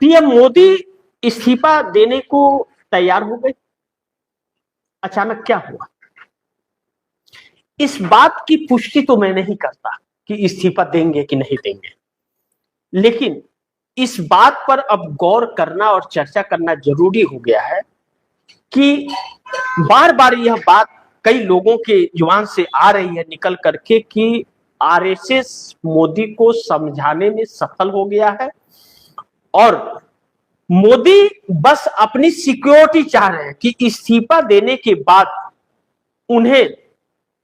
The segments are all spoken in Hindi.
पीएम मोदी इस्तीफा देने को तैयार हो गए। अचानक क्या हुआ? इस बात की पुष्टि तो मैं नहीं करता कि इस्तीफा देंगे कि नहीं देंगे, लेकिन इस बात पर अब गौर करना और चर्चा करना जरूरी हो गया है कि बार बार यह बात कई लोगों के जुबान से आ रही है निकल करके कि आरएसएस मोदी को समझाने में सफल हो गया है और मोदी बस अपनी सिक्योरिटी चाह रहे हैं कि इस्तीफा देने के बाद उन्हें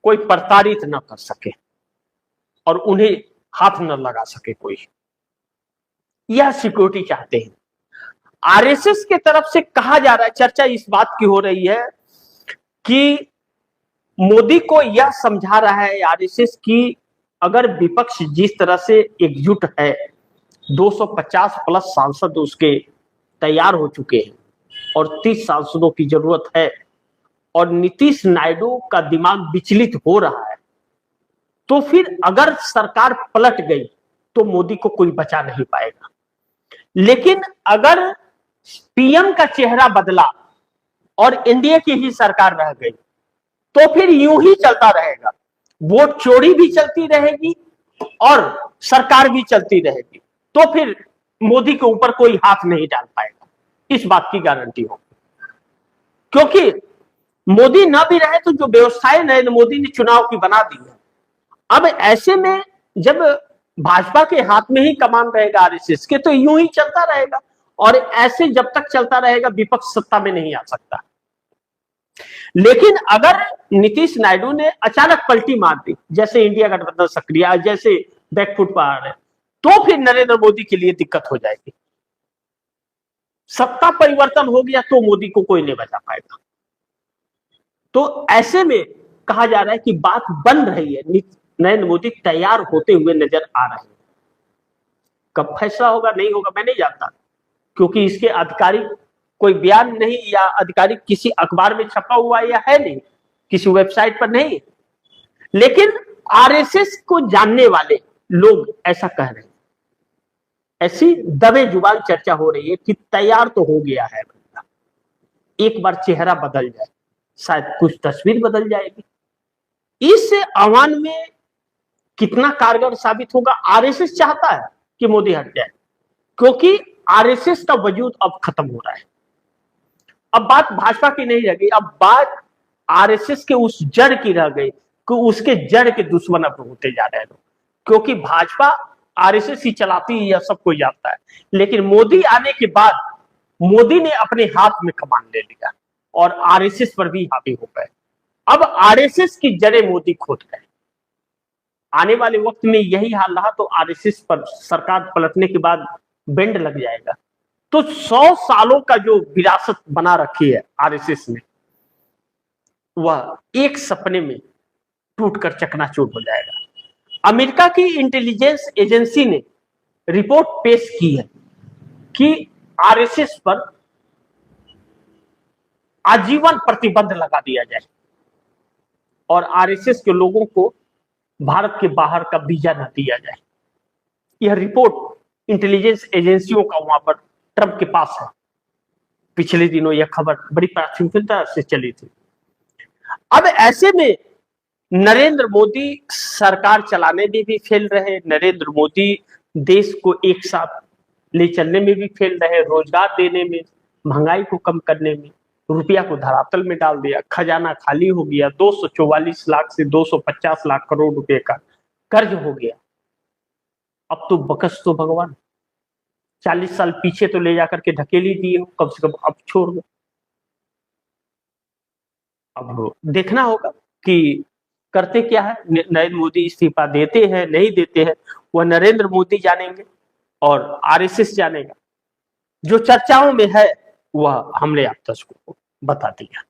कोई प्रताड़ित न कर सके और उन्हें हाथ न लगा सके कोई। यह सिक्योरिटी चाहते हैं। आरएसएस के तरफ से कहा जा रहा है, चर्चा इस बात की हो रही है कि मोदी को यह समझा रहा है आरएसएस की अगर विपक्ष जिस तरह से एकजुट है, 250 प्लस सांसद उसके तैयार हो चुके हैं और 30 सांसदों की जरूरत है और नीतीश नायडू का दिमाग विचलित हो रहा है, तो फिर अगर सरकार पलट गई तो मोदी को कोई बचा नहीं पाएगा। लेकिन अगर पीएम का चेहरा बदला और एनडीए की ही सरकार रह गई तो फिर यूं ही चलता रहेगा, वोट चोरी भी चलती रहेगी और सरकार भी चलती रहेगी, तो फिर मोदी के ऊपर कोई हाथ नहीं डाल पाएगा, इस बात की गारंटी हो। क्योंकि मोदी ना भी रहे तो जो व्यवस्थाएं नरेंद्र मोदी ने चुनाव की बना दी है, अब ऐसे में जब भाजपा के हाथ में ही कमान रहेगा आरएसएस के, तो यूं ही चलता रहेगा और ऐसे जब तक चलता रहेगा विपक्ष सत्ता में नहीं आ सकता। लेकिन अगर नीतीश नायडू ने अचानक पलटी मार दी, जैसे इंडिया गठबंधन सक्रिय, जैसे बैकफुट पर आ रहे, तो फिर नरेंद्र मोदी के लिए दिक्कत हो जाएगी। सत्ता परिवर्तन हो गया तो मोदी को कोई नहीं बचा पाएगा। तो ऐसे में कहा जा रहा है कि बात बन रही है, नरेंद्र मोदी तैयार होते हुए नजर आ रहे हैं। कब फैसला होगा नहीं होगा मैं नहीं जानता, क्योंकि इसके आधिकारिक कोई बयान नहीं या आधिकारिक किसी अखबार में छपा हुआ या है नहीं, किसी वेबसाइट पर नहीं। लेकिन आरएसएस को जानने वाले लोग ऐसा कह रहे हैं, ऐसी दबे जुबान चर्चा हो रही है कि तैयार तो हो गया है बंदा, एक बार चेहरा बदल जाए शायद कुछ तस्वीर बदल जाएगी। इस आह्वान में कितना कारगर साबित होगा? आरएसएस चाहता है कि मोदी हट जाए, क्योंकि आरएसएस का वजूद अब खत्म हो रहा है। अब बात भाजपा की नहीं रह गई, अब बात आरएसएस के उस जड़ की रह गई कि उसके जड़ के दुश्मन अब होते जा रहे हैं लोग, क्योंकि भाजपा आरएसएस ही चलाती है, यह सबको जानता है। लेकिन मोदी आने के बाद मोदी ने अपने हाथ में कमान ले लिया और आरएसएस पर भी हावी हो गए। अब आरएसएस की जड़ें मोदी खोद गए। आने वाले वक्त में यही हाल रहा तो आरएसएस पर सरकार पलटने के बाद बेंड लग जाएगा, तो 100 सालों का जो विरासत बना रखी है आरएसएस ने, वह एक सपने में टूटकर चकनाचूर हो जाएगा। अमेरिका की इंटेलिजेंस एजेंसी ने रिपोर्ट पेश की है कि आरएसएस पर आजीवन प्रतिबंध लगा दिया जाए और आरएसएस के लोगों को भारत के बाहर का वीजा न दिया जाए। यह रिपोर्ट इंटेलिजेंस एजेंसियों का वहां पर ट्रंप के पास है। पिछले दिनों यह खबर बड़ी प्राथमिकता से चली थी। अब ऐसे में नरेंद्र मोदी सरकार चलाने में भी फेल रहे, नरेंद्र मोदी देश को एक साथ ले चलने में भी फेल रहे, रोजगार देने में, महंगाई को कम करने में, रुपया को धरातल में डाल दिया, खजाना खाली हो गया, 244 लाख से 250 लाख करोड़ रुपए का कर्ज हो गया। अब तो बकस तो भगवान 40 साल पीछे तो ले जाकर के ढकेली दिए, कम से कम अब छोड़ दो। अब देखना होगा कि करते क्या है। नरेंद्र मोदी इस्तीफा देते हैं नहीं देते हैं वह नरेंद्र मोदी जानेंगे और आरएसएस जानेगा। जो चर्चाओं में है वह हमने आप दर्शकों को बता दिया।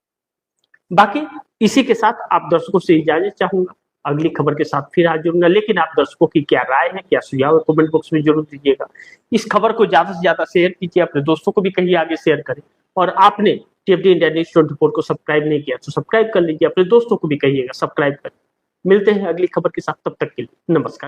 बाकी इसी के साथ आप दर्शकों से इजाजत चाहूंगा, अगली खबर के साथ फिर हाजिर होंगे। लेकिन आप दर्शकों की क्या राय है, क्या सुझाव है, कमेंट बॉक्स में जरूर दीजिएगा। इस खबर को ज्यादा से ज्यादा शेयर कीजिए, अपने दोस्तों को भी कहिए आगे शेयर करें। और आपने टीएफडी इंडिया न्यूज़ 24 को सब्सक्राइब नहीं किया तो सब्सक्राइब कर लीजिए, अपने दोस्तों को भी कहिएगा सब्सक्राइब करें। मिलते हैं अगली खबर के साथ, तब तक के लिए नमस्कार।